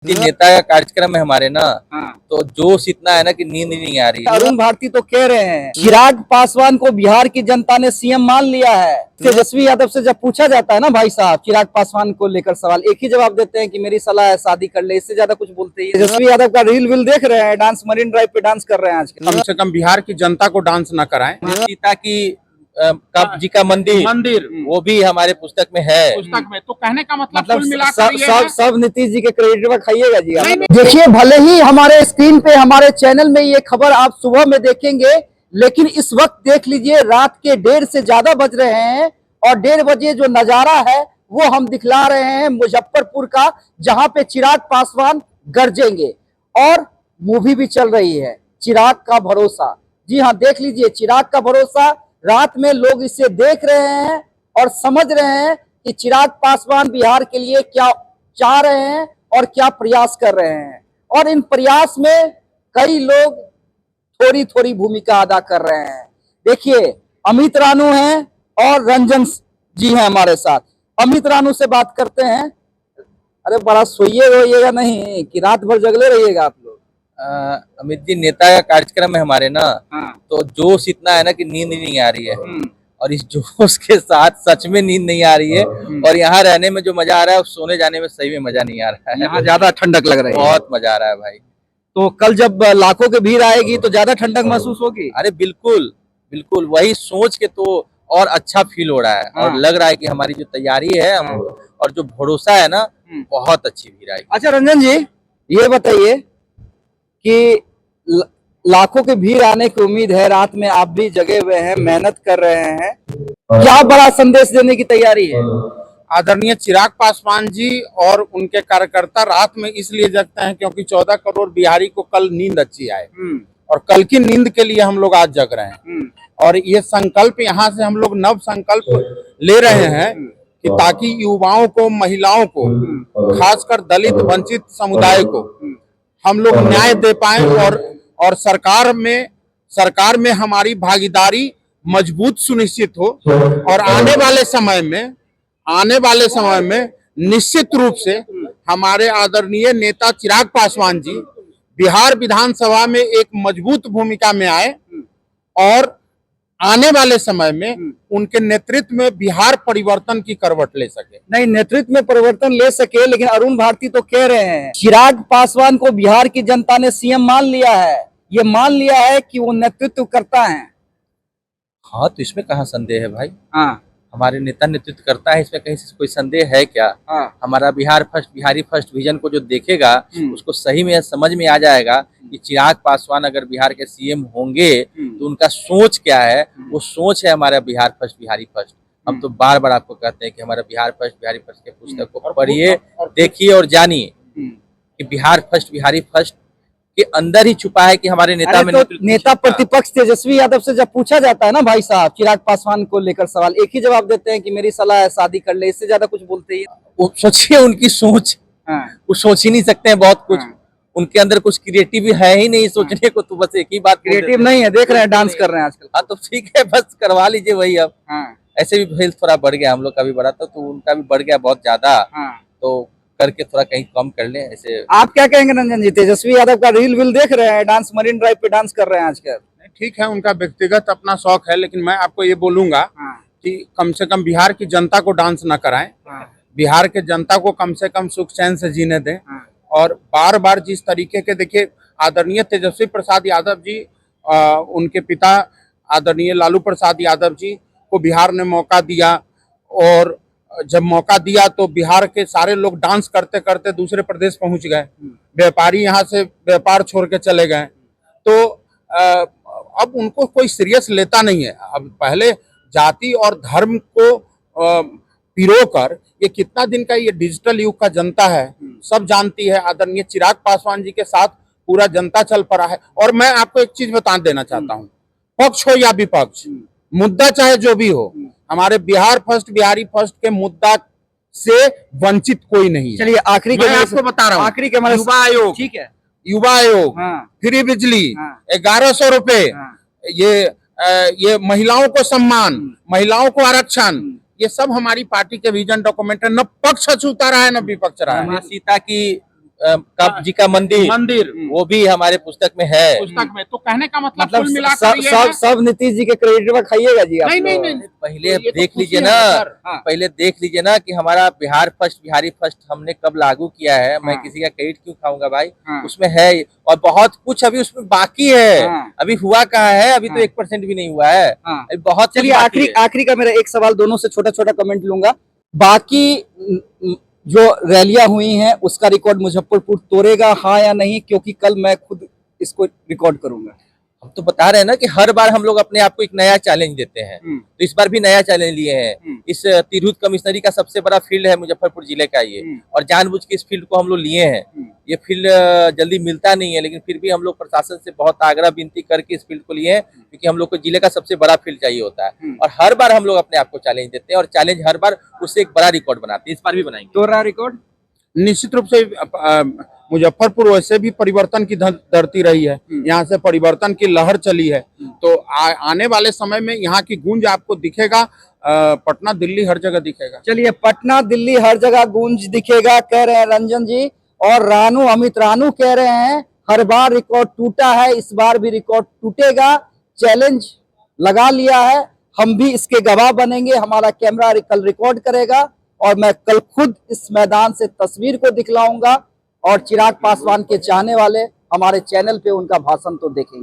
नेता का कार्यक्रम है हमारे ना। हाँ। तो जोश इतना है ना कि नींद ही नहीं आ रही है। अरुण भारती तो कह रहे हैं चिराग पासवान को बिहार की जनता ने सीएम मान लिया है। तेजस्वी यादव से जब पूछा जाता है ना भाई साहब चिराग पासवान को लेकर सवाल, एक ही जवाब देते हैं कि मेरी सलाह है शादी कर ले, इससे ज्यादा कुछ बोलते ही। तेजस्वी यादव का रील विल देख रहे हैं, डांस मरीन ड्राइव पे डांस कर रहे हैं आज। कम से कम बिहार की जनता को डांस न कराएं। सीता की जी का मंदिर वो भी हमारे पुस्तक में है। पुस्तक में तो कहने का मतलब कुल मिलाकर ये है। सब नीतीश जी के क्रेडिट खाइएगा जी। देखिए, भले ही हमारे स्क्रीन पे हमारे चैनल में ये खबर आप सुबह में देखेंगे, लेकिन इस वक्त देख लीजिए रात के 1:30 से ज्यादा बज रहे हैं और 1:30 बजे जो नजारा है वो हम दिखला रहे हैं मुजफ्फरपुर का, जहां पे चिराग पासवान गरजेंगे और मूवी भी चल रही है चिराग का भरोसा। जी हाँ, देख लीजिए चिराग का भरोसा। रात में लोग इसे देख रहे हैं और समझ रहे हैं कि चिराग पासवान बिहार के लिए क्या चाह रहे हैं और क्या प्रयास कर रहे हैं, और इन प्रयास में कई लोग थोड़ी थोड़ी भूमिका अदा कर रहे हैं। देखिए, अमित रानू हैं और रंजन जी हैं हमारे साथ। अमित रानू से बात करते हैं। अरे बड़ा सोइएगा नहीं कि रात भर जगले रहिएगा आप लोग। अमित जी, नेता का कार्यक्रम है हमारे ना। हाँ। तो जोश इतना है ना कि नींद ही नहीं आ रही है। और इस जोश के साथ सच में नींद नहीं आ रही है। और यहाँ रहने में जो मजा आ रहा है सोने जाने में सही में मजा नहीं आ रहा है। यहाँ ज्यादा ठंडक लग रही है। बहुत मजा आ रहा है भाई। तो कल जब लाखों की भीड़ आएगी तो ज्यादा ठंडक महसूस होगी। अरे बिल्कुल बिल्कुल, वही सोच के तो और अच्छा फील हो रहा है। और लग रहा है कि हमारी जो तैयारी है और जो भरोसा है ना, बहुत अच्छी भीड़ आएगी। अच्छा रंजन जी, ये बताइए कि लाखों की भीड़ आने की उम्मीद है, रात में आप भी जगे हुए हैं, मेहनत कर रहे हैं, क्या बड़ा संदेश देने की तैयारी है? आदरणीय चिराग पासवान जी और उनके कार्यकर्ता रात में इसलिए जगते हैं क्योंकि 14 करोड़ बिहारी को कल नींद अच्छी आए, और कल की नींद के लिए हम लोग आज जग रहे हैं। और ये संकल्प यहाँ से हम लोग नव संकल्प ले रहे हैं कि ताकि युवाओं को, महिलाओं को, खासकर दलित वंचित समुदाय को हम लोग न्याय दे पाए और सरकार में हमारी भागीदारी मजबूत सुनिश्चित हो। और आने वाले समय में निश्चित रूप से हमारे आदरणीय नेता चिराग पासवान जी बिहार विधानसभा में एक मजबूत भूमिका में आए और आने वाले समय में उनके नेतृत्व में बिहार परिवर्तन की करवट ले सके। नहीं, नेतृत्व में परिवर्तन ले सके, लेकिन अरुण भारती तो कह रहे हैं चिराग पासवान को बिहार की जनता ने सीएम मान लिया है। ये मान लिया है कि वो नेतृत्व करता है। हाँ, तो इसमें कहाँ संदेह है भाई। हाँ, हमारे नेता नेतृत्व करता है, इसमें कहीं से कोई संदेह है क्या? हाँ। हमारा बिहारी फर्स्ट विजन को जो देखेगा उसको सही में समझ में आ जाएगा कि चिराग पासवान अगर बिहार के सीएम होंगे तो उनका सोच क्या है। वो सोच है हमारा बिहार फर्स्ट, बिहारी फर्स्ट। हम तो बार बार आपको कहते हैं कि हमारा बिहार फर्स्ट, बिहारी फर्स्ट के पुस्तक को पढ़िए, देखिए और जानिए कि बिहार फर्स्ट, बिहारी फर्स्ट के अंदर ही छुपा है कि हमारे नेता में नेता प्रतिपक्ष तेजस्वी यादव से जब पूछा जाता है ना भाई साहब चिराग पासवान को लेकर सवाल, एक ही जवाब देते हैं कि मेरी सलाह है शादी कर ले, इससे ज्यादा कुछ बोलते ही। वो सोचिए उनकी सोच, वो सोच ही नहीं सकते हैं बहुत कुछ। उनके अंदर कुछ क्रिएटिव है ही नहीं सोचने को, तो बस एक ही बात क्रिएटिव नहीं है। देख रहे हैं डांस कर रहे हैं आजकल। हाँ, तो ठीक है, बस करवा लीजिए वही। अब ऐसे भी हेल्थ थोड़ा बढ़ गया, हम लोग का भी बढ़ा था तो उनका भी बढ़ गया बहुत ज्यादा। तो करके थोड़ा कहीं कम कर ले ऐसे। आप क्या कहेंगे रंजन जी? तेजस्वी यादव का रील विल देख रहे हैं, डांस मरीन ड्राइव पे डांस कर रहे हैं आजकल। ठीक है, उनका व्यक्तिगत अपना शौक है, लेकिन मैं आपको ये बोलूंगा कि कम से कम बिहार की जनता को डांस न कराएं। बिहार के जनता को कम से कम सुख चैन से जीने दें। और बार बार जिस तरीके के, देखिए आदरणीय तेजस्वी प्रसाद यादव जी, उनके पिता आदरणीय लालू प्रसाद यादव जी को बिहार ने मौका दिया, और जब मौका दिया तो बिहार के सारे लोग डांस करते करते दूसरे प्रदेश पहुंच गए। व्यापारी यहाँ से व्यापार छोड़ के चले गए। तो अब उनको कोई सीरियस लेता नहीं है। अब पहले जाति और धर्म को पिरोकर ये कितना दिन का ये डिजिटल युग का जनता है, सब जानती है। आदरणीय चिराग पासवान जी के साथ पूरा जनता चल पड़ा है। और मैं आपको एक चीज बता देना चाहता हूँ, पक्ष हो या विपक्ष, मुद्दा चाहे जो भी हो, हमारे बिहार फर्स्ट, बिहारी फर्स्ट के मुद्दा से वंचित कोई नहीं है। चलिए आखिरी मैं आपको बता रहा हूँ, आखिरी के युवा आयोग, ठीक है, युवा आयोग, फ्री बिजली, 1100 रुपए, ये महिलाओं को सम्मान, महिलाओं को आरक्षण, ये सब हमारी पार्टी के विजन डॉक्यूमेंट है। न पक्ष छूता रहा है न विपक्ष रहा है। सीता की कब जी का मंदिर वो भी हमारे पुस्तक में है। पुस्तक में। तो कहने का मतलब मतलब कुल मिलाकर ये है। सब नीतीश जी के क्रेडिट में खाइएगा जी आप नहीं लोग। नहीं पहले ये तो देख खुशी लीजिए है ना, सर। पहले देख लीजिए ना कि हमारा बिहार फर्स्ट बिहारी फर्स्ट हमने कब लागू किया है। मैं हाँ। किसी का क्रेडिट क्यों खाऊंगा भाई, हाँ। उसमें है और बहुत कुछ अभी उसमें बाकी है। हाँ। अभी हुआ कहाँ है, अभी तो हाँ। 1% भी नहीं हुआ है। हाँ। अभी बहुत चलिए कुछ बाकी है। आखिरी का मेरा एक सवाल, दोनों से छोटा छोटा कमेंट लूंगा। बाकी जो रैलियां हुई हैं उसका रिकॉर्ड मुजफ्फरपुर तोड़ेगा, हाँ या नहीं? क्योंकि कल मैं खुद इसको रिकॉर्ड करूंगा। हम तो बता रहे हैं ना कि हर बार हम लोग अपने आप को एक नया चैलेंज देते हैं, तो इस बार भी नया चैलेंज लिए हैं। इस तिरहुत कमिश्नरी का सबसे बड़ा फील्ड है मुजफ्फरपुर जिले का ये, और जानबूझ के इस फील्ड को हम लोग लिए हैं। ये फील्ड जल्दी मिलता नहीं है, लेकिन फिर भी हम लोग प्रशासन से बहुत आग्रह विनती करके इस फील्ड को लिए हैं, क्योंकि हम लोग को जिले का सबसे बड़ा फील्ड चाहिए होता है। और हर बार हम लोग अपने आप को चैलेंज देते हैं, और चैलेंज हर बार उससे एक बड़ा रिकॉर्ड बनाते हैं। इस बार भी बनाएंगे। तो रहा रिकॉर्ड निश्चित रूप से मुजफ्फरपुर वैसे भी परिवर्तन की धरती रही है, यहाँ से परिवर्तन की लहर चली है। तो आने वाले समय में यहाँ की गूंज आपको दिखेगा, पटना दिल्ली हर जगह दिखेगा। चलिए, पटना दिल्ली हर जगह गूंज दिखेगा कह रहे हैं रंजन जी, और रानू अमित रानू कह रहे हैं हर बार रिकॉर्ड टूटा है, इस बार भी रिकॉर्ड टूटेगा। चैलेंज लगा लिया है, हम भी इसके गवाह बनेंगे। हमारा कैमरा कल रिकॉर्ड करेगा और मैं कल खुद इस मैदान से तस्वीर को दिखलाऊंगा, और चिराग पासवान के चाहने वाले हमारे चैनल पे उनका भाषण तो देखेंगे।